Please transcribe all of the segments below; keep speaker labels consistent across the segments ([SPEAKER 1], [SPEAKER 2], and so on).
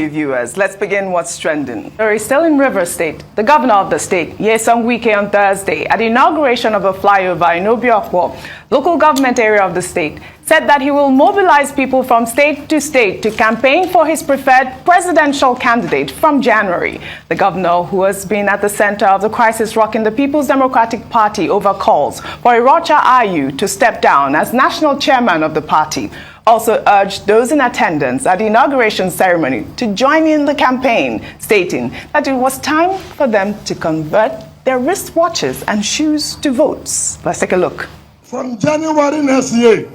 [SPEAKER 1] Viewers, let's begin what's trending. Still in Rivers State, the governor of the state, Wike, on Thursday, at the inauguration of a flyover in Obiakwo, local government area of the state, said that he will mobilize people from state to state to campaign for his preferred presidential candidate from January. The governor, who has been at the center of the crisis rocking the People's Democratic Party over calls for Irocha Ayu to step down as national chairman of the party, also urged those in attendance at the inauguration ceremony to join in the campaign, stating that it was time for them to convert their wristwatches and shoes to votes. Let's take a look.
[SPEAKER 2] From January next year,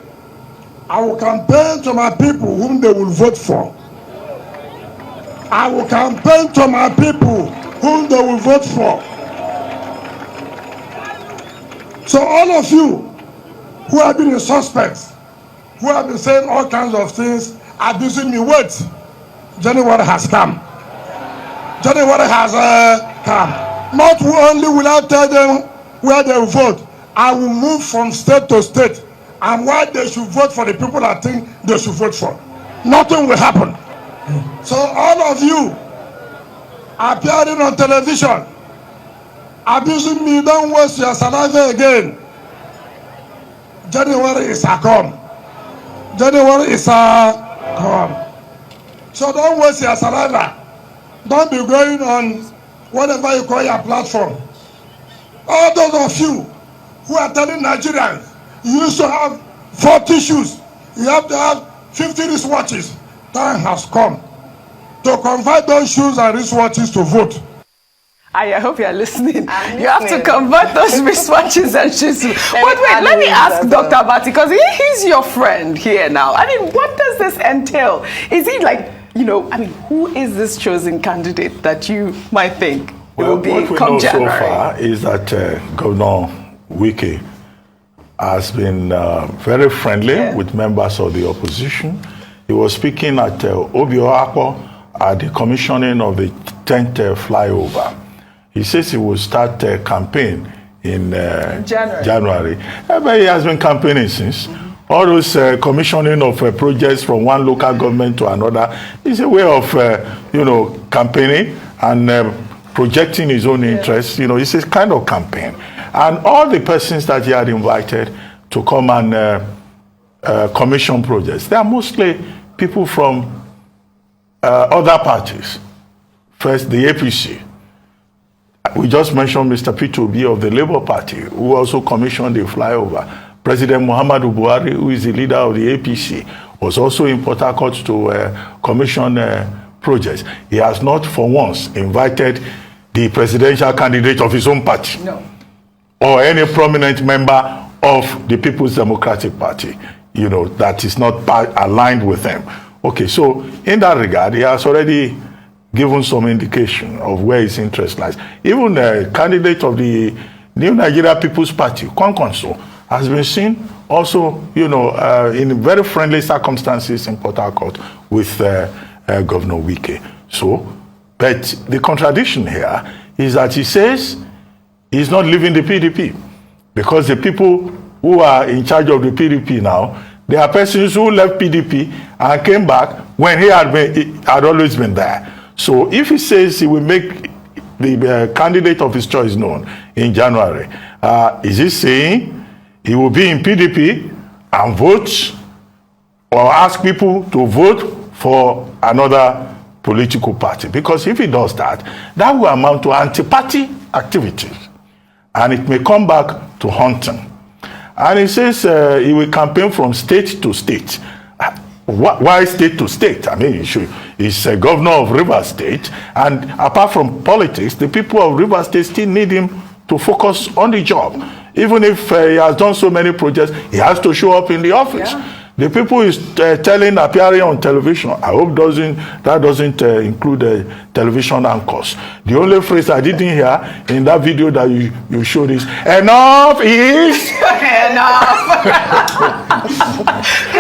[SPEAKER 2] I will campaign to my people whom they will vote for. I will campaign to my people whom they will vote for. So all of you who have been suspects, who have been saying all kinds of things, abusing me, wait. January has come. January has come. Not only will I tell them where they will vote, I will move from state to state and why they should vote for the people I think they should vote for. Nothing will happen. So all of you appearing on television, abusing me, don't waste your saliva again. January is a come. January is a come. So don't waste your saliva. Don't be going on whatever you call your platform. All those of you who are telling Nigerians you used to have 40 shoes, you have to have 50 wristwatches. Time has come to convert those shoes and wristwatches to vote.
[SPEAKER 1] I hope you are listening. You have to convert those wristwatches and shoes. But wait, let me ask Dr. Abati, because he's your friend here now. I mean, what does this entail? Is he like, who is this chosen candidate that you might think will be come January? What we know so
[SPEAKER 3] far is that Governor Wike has been very friendly with members of the opposition. He was speaking at Obiakwo at the commissioning of the 10th flyover. He says he will start a campaign in January. But he has been campaigning since. All those commissioning of projects from one local government to another is a way of, campaigning and projecting his own interests. It's a kind of campaign. And all the persons that he had invited to come and commission projects, they are mostly people from other parties. First, the APC. We just mentioned Mr. P2B of the Labour Party, who also commissioned the flyover. President Muhammadu Buhari, who is the leader of the APC, was also in Port Harcourt to commission projects. He has not for once invited the presidential candidate of his own party.
[SPEAKER 1] No.
[SPEAKER 3] Or any prominent member of the People's Democratic Party, that is not aligned with them. Okay, so in that regard, he has already given some indication of where his interest lies. Even the candidate of the New Nigeria People's Party, Kwankwanso, has been seen also, in very friendly circumstances in Port Harcourt with Governor Wike. So, but the contradiction here is that he says he's not leaving the PDP because the people who are in charge of the PDP now, they are persons who left PDP and came back when he had always been there. So if he says he will make the candidate of his choice known in January, is he saying he will be in PDP and vote or ask people to vote for another political party? Because if he does that, that will amount to anti-party activities. And it may come back to hunting. And he says he will campaign from state to state. Why state to state? I mean, he's a governor of Rivers State, and apart from politics, the people of Rivers State still need him to focus on the job. Even if he has done so many projects, he has to show up in the office. Yeah. The people he's appearing on television, I hope that doesn't include television anchors. The only phrase I didn't hear in that video that you showed is, enough is...
[SPEAKER 1] Enough!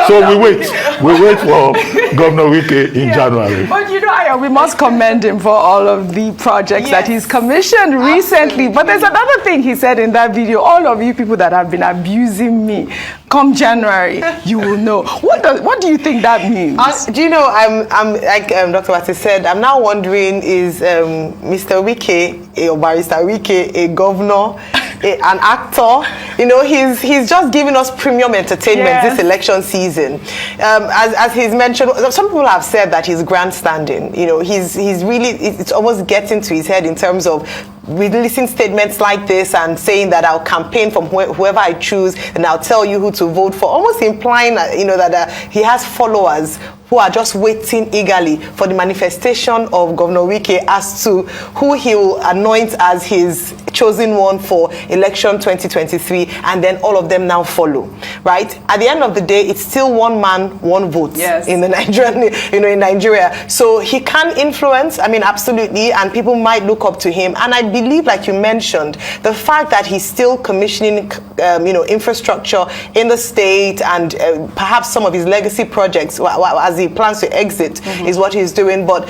[SPEAKER 3] So we wait for Governor Wike in January.
[SPEAKER 1] But you know, Ayo, we must commend him for all of the projects that he's commissioned recently. But there's another thing he said in that video. All of you people that have been abusing me, come January, you will know. What do you think that means?
[SPEAKER 4] Do you know, I'm like Dr. Wati said, I'm now wondering, is Mr. Wike, or Barrister Wike, a governor, an actor? You know, he's just giving us premium entertainment this election season. As he's mentioned, some people have said that he's grandstanding. You know, he's really, it's almost getting to his head in terms of releasing statements like this and saying that I'll campaign from whoever I choose and I'll tell you who to vote for, almost implying you know, that he has followers who are just waiting eagerly for the manifestation of Governor Wike as to who he will anoint as his chosen one for election 2023, and then all of them now follow, right? At the end of the day, it's still one man, one vote in the Nigerian, you know, in Nigeria. So he can influence, I mean, absolutely, and people might look up to him. And I believe, like you mentioned, the fact that he's still commissioning, you know, infrastructure in the state and perhaps some of his legacy projects as he plans to exit is what he's doing. But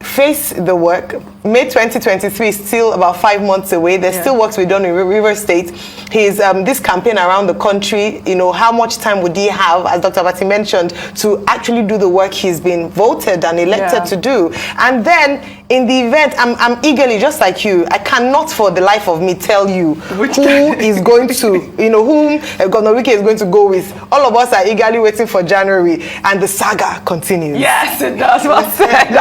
[SPEAKER 4] face the work. May 2023 is still about 5 months away. There's still work to be done in River State. His this campaign around the country, you know, how much time would he have, as Dr. Abati mentioned, to actually do the work he's been voted and elected to do? And then in the event, I'm eagerly, just like you, I cannot for the life of me tell you who is going to, you know, whom Governor Wike is going to go with. All of us are eagerly waiting for January, and the saga continues.
[SPEAKER 1] Yes, it does. Well said.